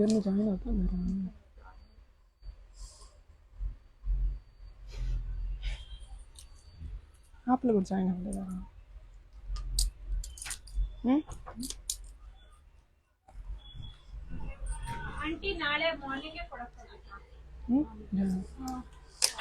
में जाइन होता मेरा आप लोग जाइन हो गया आंटी नाले morning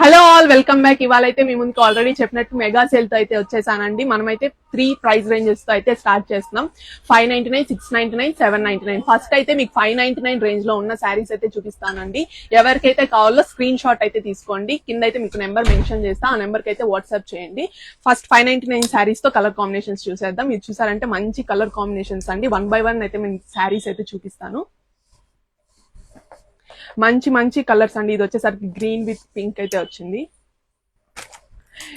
hello all welcome back. ఇవాళ అయితే మీ ముందుకు ఆల్రెడీ చెప్పినట్టు మెగా సేల్ తో అయితే వచ్చేసానండి. మనమైతే 3 ప్రైస్ రేంజెస్ తో అయితే స్టార్ట్ చేస్తున్నాం. 599, 699, 799. ఫస్ట్ అయితే మీకు 599 రేంజ్ లో ఉన్న శారీస్ అయితే చూపిస్తానండి. ఎవరికైతే కావాలో స్క్రీన్ షాట్ అయితే తీసుకోండి. కింద అయితే మీకు నెంబర్ మెన్షన్ చేస్తా, ఆ నెంబర్ కి అయితే వాట్సాప్ చేయండి. ఫస్ట్ 599 శారీస్ తో కలర్ కాంబినేషన్స్ చూసేద్దాం. ఇది చూసారంటే మంచి కలర్ కాంబినేషన్స్ అండి. 1 by 1 అయితే నేను శారీస్ అయితే చూపిస్తాను. మంచి మంచి కలర్స్ అండి. ఇది వచ్చేసరికి గ్రీన్ విత్ పింక్ అయితే వచ్చింది.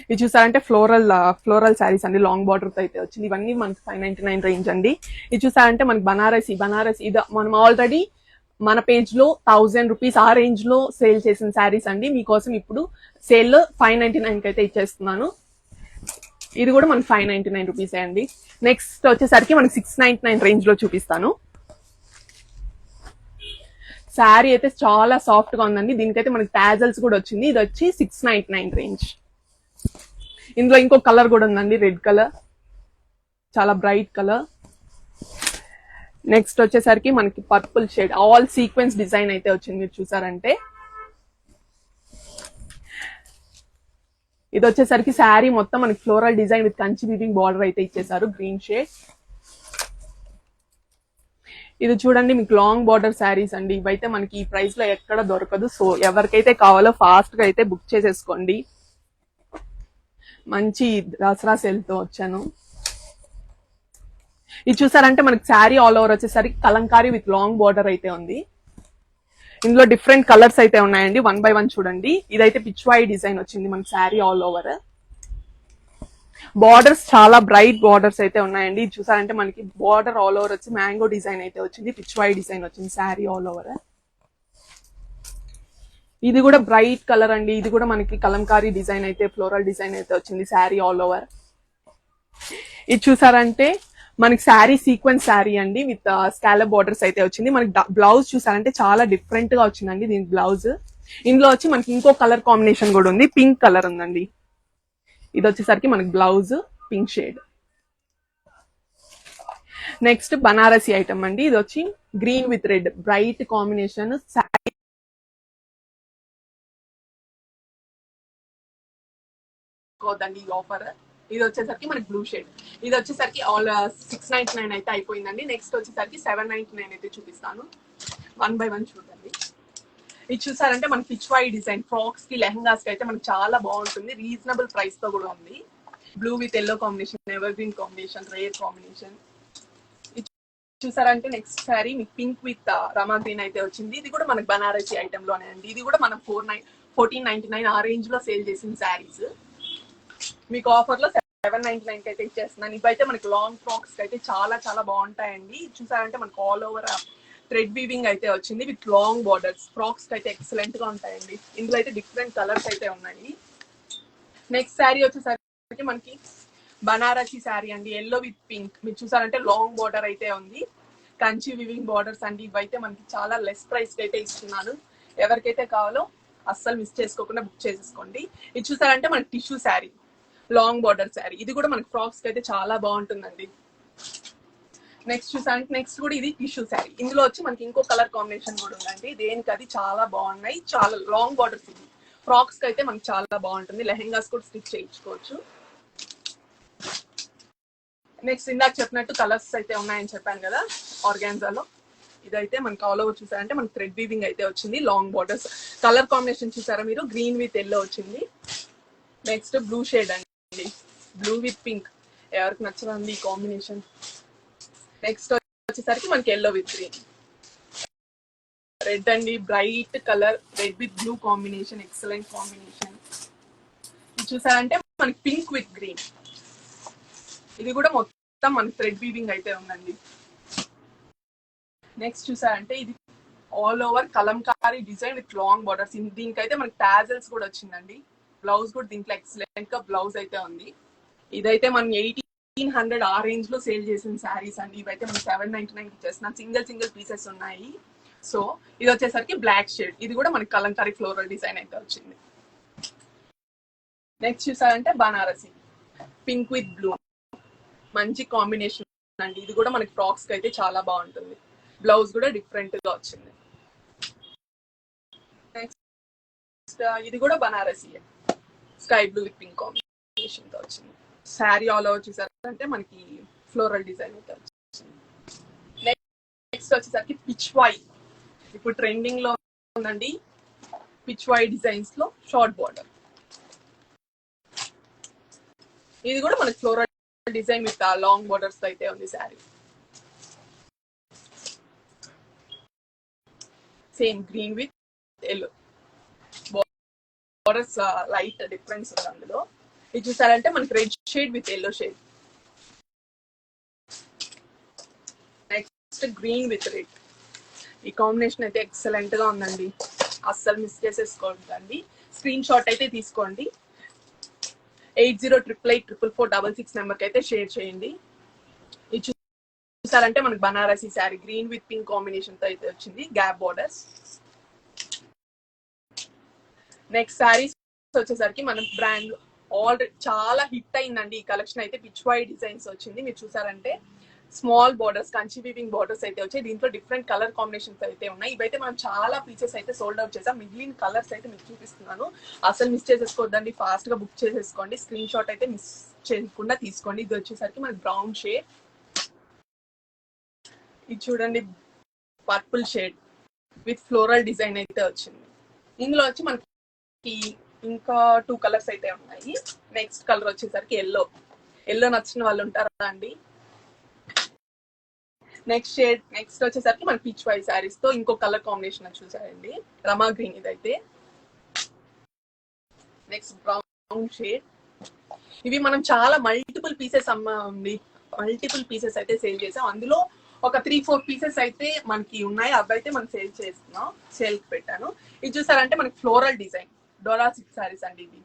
ఇది చూసారంటే ఫ్లోరల్ శారీస్ అండి, లాంగ్ బార్డర్ తో అయితే వచ్చింది. ఇవన్నీ మనకి 599 రేంజ్ అండి. ఇది చూసారంటే మనకి బనారసి ఇది మనం ఆల్రెడీ మన పేజ్ లో 1000 రూపీస్ ఆ రేంజ్ లో సేల్ చేసిన శారీస్ అండి. మీకోసం ఇప్పుడు సేల్ లో 599 కి అయితే ఇచ్చేస్తున్నాను. ఇది కూడా మనకి 599 రూపీసే అండి. నెక్స్ట్ వచ్చేసరికి మనకి 699 రేంజ్ లో చూపిస్తాను. శారీ అయితే చాలా సాఫ్ట్ గా ఉందండి. దీనికైతే మనకి టాజల్స్ కూడా వచ్చింది. ఇది వచ్చి 699 రేంజ్. ఇందులో ఇంకో కలర్ కూడా ఉందండి, రెడ్ కలర్, చాలా బ్రైట్ కలర్. నెక్స్ట్ వచ్చేసరికి మనకి purple shade, all sequence design అయితే వచ్చింది. మీరు చూసారంటే ఇది వచ్చేసరికి శారీ మొత్తం మనకి floral design with Kanchi weaving border అయితే ఇచ్చేసారు, గ్రీన్ షేడ్. ఇది చూడండి మీకు లాంగ్ బార్డర్ శారీస్ అండి. ఇవైతే మనకి ఈ ప్రైస్ లో ఎక్కడ దొరకదు. సో ఎవరికైతే కావాలో ఫాస్ట్ గా అయితే బుక్ చేసేసుకోండి. మంచి దసరా సేల్ తో వచ్చాను. ఇది చూసారంటే మనకి శారీ ఆల్ ఓవర్ వచ్చేసరికి కలంకారీ విత్ లాంగ్ బార్డర్ అయితే ఉంది. ఇందులో డిఫరెంట్ కలర్స్ అయితే ఉన్నాయండి. 1 by 1 చూడండి. ఇదైతే పిచ్వాయి డిజైన్ వచ్చింది మనకి శారీ ఆల్ ఓవర్. బార్డర్స్ చాలా బ్రైట్ బార్డర్స్ అయితే ఉన్నాయండి. చూసారంటే మనకి బార్డర్ ఆల్ ఓవర్ వచ్చి మ్యాంగో డిజైన్ అయితే వచ్చింది, పిచ్వాయి డిజైన్ వచ్చింది శారీ ఆల్ ఓవర్. ఇది కూడా బ్రైట్ కలర్ అండి. ఇది కూడా మనకి కలంకారీ డిజైన్ అయితే ఫ్లోరల్ డిజైన్ అయితే వచ్చింది శారీ ఆల్ ఓవర్. ఇది చూసారంటే మనకి శారీ సీక్వెన్స్ శారీ అండి విత్ స్కాలప్ బార్డర్స్ అయితే వచ్చింది. మనకి బ్లౌజ్ చూసారంటే చాలా డిఫరెంట్ గా వచ్చిందండి దీని బ్లౌజ్. ఇందులో వచ్చి మనకి ఇంకో కలర్ కాంబినేషన్ కూడా ఉంది, పింక్ కలర్ ఉందండి. ఇది వచ్చేసరికి మనకి blouse pink shade. Next Banarasi item అండి. ఇది వచ్చి green with red bright combination sari. ఈ ఆఫర్ ఇది వచ్చేసరికి మనకి బ్లూ షేడ్. ఇది వచ్చేసరికి ఆల్ 699 అయితే అయిపోయిందండి. నెక్స్ట్ వచ్చేసరికి 799 అయితే చూపిస్తాను. 1 by 1 చూడండి. ఇది చూసారంటే మనకి పిచ్వాయి డిజైన్ ఫ్రాక్స్ కి లెహంగాస్ కి అయితే మనకి చాలా బాగుంటుంది. రీజనబుల్ ప్రైస్ తో కూడా ఉంది. Blue with yellow combination, ever green combination, rare combination. చూసారంటే నెక్స్ట్ శారీ మీకు పింక్ విత్ రమా గ్రీన్ అయితే వచ్చింది. ఇది కూడా మనకి బనారసి ఐటమ్ లోనే అండి. ఇది కూడా మనం 1499 ఆ రేంజ్ లో సేల్ చేసిన శారీస్ మీకు ఆఫర్ లో 799 కి అయితే ఇచ్చేస్తున్నాను. ఇవైతే మనకి లాంగ్ ఫ్రాక్స్ కి అయితే చాలా చాలా బాగుంటాయండి. చూసారంటే మనకి ఆల్ ఓవర్ థ్రెడ్ వీవింగ్ అయితే వచ్చింది విత్ లాంగ్ బార్డర్స్. ఫ్రాక్స్ కి అయితే ఎక్సలెంట్ గా ఉంటాయండి. ఇందులో అయితే డిఫరెంట్ కలర్స్ అయితే ఉన్నాయి. నెక్స్ట్ శారీ వచ్చేసరికి మనకి బనారసి శారీ అండి, ఎల్లో విత్ పింక్. మీరు చూసారంటే లాంగ్ బార్డర్ అయితే ఉంది, కంచి వివింగ్ బార్డర్స్ అండి. ఇవైతే మనకి చాలా లెస్ ప్రైస్ కి అయితే ఇస్తున్నాను. ఎవరికైతే కావాలో అస్సలు మిస్ చేసుకోకుండా బుక్ చేసేసుకోండి. ఇది చూసారంటే మనకి tissue sari, long border sari. ఇది కూడా మనకి ఫ్రాక్స్ కి అయితే చాలా బాగుంటుందండి. నెక్స్ట్ చూసారంటే నెక్స్ట్ కూడా ఇది టిష్యూ శారీ. ఇందులో వచ్చి మనకి ఇంకో కలర్ కాంబినేషన్ కూడా ఉందండి. దేనికి అది చాలా బాగున్నాయి. చాలా లాంగ్ బార్డర్స్ ఇది. ఫ్రాక్స్ కి అయితే మనకి చాలా బాగుంటుంది. లెహెంగాస్ కూడా స్టిచ్ చేయించుకోవచ్చు. నెక్స్ట్ ఇందాక చెప్పినట్టు కలర్స్ అయితే ఉన్నాయని చెప్పాను కదా ఆర్గాన్జాలో. ఇదైతే మనకి ఆల్ ఓవర్ చూసారంటే మనకి థ్రెడ్ వీవింగ్ అయితే వచ్చింది, లాంగ్ బార్డర్స్. కలర్ కాంబినేషన్ చూసారా మీరు, గ్రీన్ విత్ ఎల్లో వచ్చింది. నెక్స్ట్ బ్లూ షేడ్ అండి, బ్లూ విత్ పింక్. ఎవరికి నచ్చదండి ఈ కాంబినేషన్. నెక్స్ట్ వచ్చేసరికి మనకి ఎల్లో విత్ గ్రీన్. రెడ్ అండి, bright colour, red with blue combination, excellent combination. ఇది చూసారంటే మనకి పింక్ విత్ గ్రీన్. ఇది కూడా మొత్తం మనకి థ్రెడ్ వీవింగ్ అయితే ఉందండి. నెక్స్ట్ చూసారంటే ఇది all over Kalamkari design with long borders. దీనికైతే మనకి టాజల్స్ కూడా వచ్చిందండి. బ్లౌజ్ కూడా దీంట్లో ఎక్సలెంట్ గా బ్లౌజ్ అయితే ఉంది. ఇదైతే మనం 1800 ఆ రేంజ్ లో సేల్ చేసిన శారీస్ అండి. ఇవైతే మనం 799 ఇచ్చేస్తున్నాం. సింగిల్ పీసెస్ ఉన్నాయి. సో ఇది వచ్చేసరికి బ్లాక్ షేడ్, ఇది కూడా మనకి కలంకారీ ఫ్లోరల్ డిజైన్ అయితే వచ్చింది. నెక్స్ట్ చూసారంటే బనారసి పింక్ విత్ బ్లూ, మంచి కాంబినేషన్ అండి. ఇది కూడా మనకి ఫ్రాక్స్ కి అయితే చాలా బాగుంటుంది. బ్లౌజ్ కూడా డిఫరెంట్ గా వచ్చింది. నెక్స్ట్ ఇది కూడా Banarasi sky blue with pink combination తో వచ్చింది. శారీ ఆల్ ఓవర్ చూసారంటే మనకి ఫ్లోరల్ డిజైన్ అయితే వచ్చింది. నెక్స్ట్ వచ్చేసరికి పిచ్ వై, ఇప్పుడు ట్రెండింగ్ లో ఉందండి. పిచ్ వై డిజైన్స్ లో షార్ట్ బార్డర్, ఇది కూడా మనకి floral design with long borders అయితే ఉంది sari. Same green with yellow borders, light difference ఉంది అందులో. ఇది చూసారంటే మనకి red shade with yellow shade. Next green with red, ఈ కాంబినేషన్ అయితే ఎక్సలెంట్ గా ఉందండి. అస్సలు మిస్ చేసేసుకోండి. స్క్రీన్ షాట్ అయితే తీసుకోండి. 80884446 నెంబర్కి అయితే షేర్ చేయండి. ఇది చూసారంటే మనకి Banarasi sari green with pink combination తో అయితే వచ్చింది, గ్యాప్ బార్డర్స్. నెక్స్ట్ శారీస్ వచ్చేసరికి మన బ్రాండ్ ఆల్రెడీ చాలా హిట్ అయిందండి ఈ కలెక్షన్ అయితే. పిచ్ వై డిజైన్స్ వచ్చింది. మీరు చూసారంటే small borders, Kanchi weaving borders అయితే వచ్చాయి. దీంట్లో డిఫరెంట్ కలర్ కాంబినేషన్స్ అయితే ఉన్నాయి. ఇవైతే మనం చాలా పీసెస్ అయితే సోల్డ్ అవుట్ చేసాం. మిగిలిన కలర్స్ అయితే మీకు చూపిస్తున్నాను. అసలు మిస్ చేసేసుకోవద్దండి, ఫాస్ట్ గా బుక్ చేసేసుకోండి. స్క్రీన్ షాట్ అయితే మిస్ చేయకుండా తీసుకోండి. ఇది వచ్చేసరికి మనకి బ్రౌన్ షేడ్, ఇది చూడండి purple shade with floral design అయితే వచ్చింది. ఇందులో వచ్చి మనకి ఇంకా 2 కలర్స్ అయితే ఉన్నాయి. నెక్స్ట్ కలర్ వచ్చేసరికి ఎల్లో. ఎల్లో నచ్చిన వాళ్ళు ఉంటారా అండి? నెక్స్ట్ వచ్చేసరికి మన పిచ్ వై శారీస్ తో ఇంకో కలర్ కాంబినేషన్ చూసారండి, రమా గ్రీన్ ఇదైతే. Next brown shade. ఇవి మనం చాలా మల్టిపుల్ పీసెస్ మల్టిపుల్ పీసెస్ అయితే సేల్ చేసాం. అందులో ఒక 3-4 పీసెస్ అయితే మనకి ఉన్నాయి, అవి అయితే మనం సేల్ చేస్తున్నాం, సేల్ కి పెట్టాను. ఇది చూసారంటే మనకి ఫ్లోరల్ డిజైన్ డోలా సిల్క్ శారీస్ అండి. ఇవి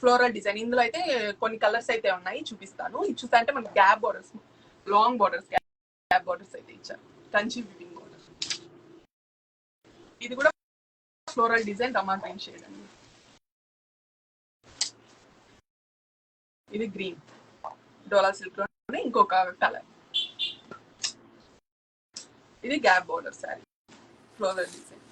ఫ్లోరల్ డిజైన్, ఇందులో అయితే కొన్ని కలర్స్ అయితే ఉన్నాయి, చూపిస్తాను. ఇది చూసారంటే మనకి gap borders, long borders, gap borders అయితే ఇచ్చారు, కంచి వివింగ్ బార్డర్. ఇది కూడా ఫ్లోరల్ డిజైన్ రమా గ్రీన్ షేడ్ అండి. ఇది గ్రీన్ డోలా సిల్క్ లోనే ఇంకొక కలర్. ఇది gap border sari, floral design.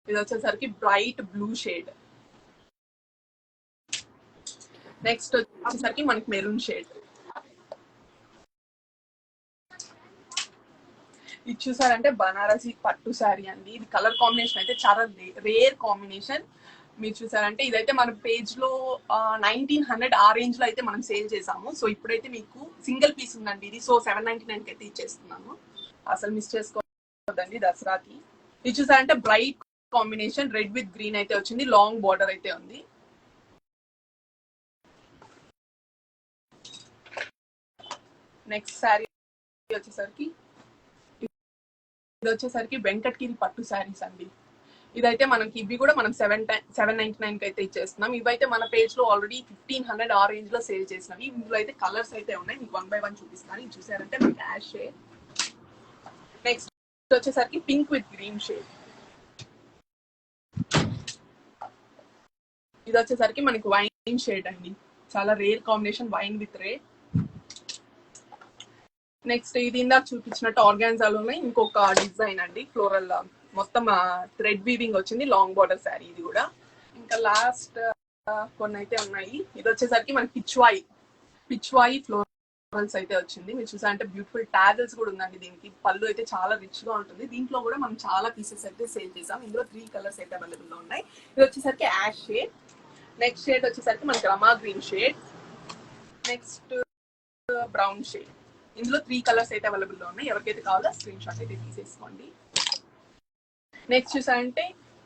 ఇది వచ్చేసరికి బ్రైట్ బ్లూ షేడ్. నెక్స్ట్ వచ్చేసరికి మనకి మెరూన్ షేడ్. ఇది చూసారంటే బనారసి పట్టు శారీ అండి. ఇది కలర్ కాంబినేషన్ అయితే చాలా రేర్ కాంబినేషన్. మీరు చూసారంటే ఇదైతే మన పేజ్ లో 1900 ఆ రేంజ్ లో అయితే మనం సేల్ చేసాము. సో ఇప్పుడైతే మీకు సింగిల్ పీస్ ఉందండి ఇది. సో 799 కి అయితే ఇచ్చేస్తున్నాను. అసలు మిస్ చేసుకోవద్దండి దసరాకి. ఇది చూసారంటే bright combination red with green అయితే వచ్చింది, లాంగ్ బార్డర్ అయితే ఉంది. నెక్స్ట్ శారీ వచ్చేసరికి ఇది వచ్చేసరికి వెంకటగిరి పట్టు శారీస్ అండి. ఇదైతే మనకి ఇవి కూడా మనం 799 కి అయితే ఇచ్చేస్తున్నాం. ఇవైతే మన పేజ్ లో ఆల్రెడీ 1500 ఆ రేంజ్ లో సేల్ చేసినవి. ఇందులో అయితే కలర్స్ అయితే ఉన్నాయి, మీకు 1 by 1 చూపిస్తాను. ఇది చూసారంటే మనకి యాష్ షేడ్. నెక్స్ట్ వచ్చేసరికి పింక్ విత్ గ్రీన్ షేడ్. ఇది వచ్చేసరికి మనకి వైన్ షేడ్ అండి, చాలా rare combination, wine with red. Next ఇది ఇందాక చూపించినట్టు ఆర్గాన్జాలోనే ఇంకొక డిజైన్ అండి, ఫ్లోరల్ మొత్తం థ్రెడ్ వీవింగ్ వచ్చింది, లాంగ్ బార్డర్ శారీ ఇది కూడా. ఇంకా లాస్ట్ కొన్ని అయితే ఉన్నాయి. ఇది వచ్చేసరికి మనకి పిచ్వాయి ఫ్లోరల్స్ అయితే వచ్చింది. మీరు చూసా అంటే బ్యూటిఫుల్ టాజల్స్ కూడా ఉందండి దీనికి. పళ్ళు అయితే చాలా రిచ్ గా ఉంటుంది. దీంట్లో కూడా మనం చాలా పీసెస్ అయితే సేల్ చేసాం. ఇందులో 3 కలర్స్ అయితే అవైలబుల్ లో ఉన్నాయి. ఇది వచ్చేసరికి యాష్ షేడ్. నెక్స్ట్ షేడ్ వచ్చేసరికి మనకి రమా green shade. Next brown shade. ఇందులో 3 కలర్స్ అయితే అవైలబుల్ లో ఉన్నాయి. ఎవరికైతే కావాలో స్క్రీన్ షాట్ అయితే తీసేసుకోండి. నెక్స్ట్ చూసారంటే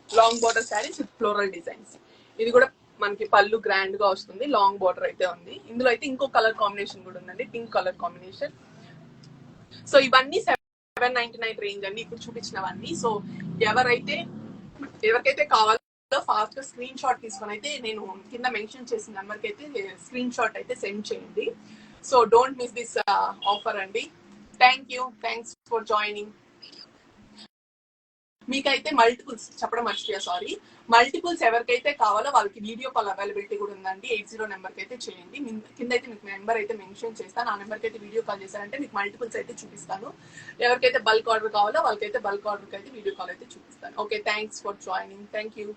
long border saris with floral designs. ఇది కూడా మనకి పళ్ళు గ్రాండ్ గా వస్తుంది, లాంగ్ బార్డర్ అయితే ఉంది. ఇందులో అయితే ఇంకో కలర్ కాంబినేషన్ కూడా ఉందండి, పింక్ కలర్ కాంబినేషన్. సో ఇవన్నీ 799 రేంజ్ అండి ఇప్పుడు చూపించినవన్నీ. సో ఎవరికైతే కావాలో ఫాస్ట్ గా స్క్రీన్ షాట్ తీసుకొని అయితే నేను కింద మెన్షన్ చేసిన నెంబర్కి అయితే స్క్రీన్ షాట్ అయితే సెండ్ చేయండి. So don't miss this offer అండి. Thanks for joining. మీకైతే మల్టిపుల్స్ చెప్పడం మర్చిపోయా, సారీ. మల్టిపుల్స్ ఎవరికైతే కావాలో వాళ్ళకి వీడియో కాల్ అవైలబిలిటీ కూడా ఉందండి. 80 నెంబర్కి అయితే చేయండి. కింద అయితే మీకు నెంబర్ అయితే మెన్షన్ చేస్తాను. ఆ నెంబర్కి అయితే వీడియో కాల్ చేశారంటే మీకు మల్టిపుల్స్ అయితే చూపిస్తాను. ఎవరికైతే బల్క్ ఆర్డర్ కావాలో వాళ్ళకైతే బల్క్ ఆర్డర్కి అయితే వీడియో కాల్ అయితే చూపిస్తాను. Okay, thanks for joining. Thank you.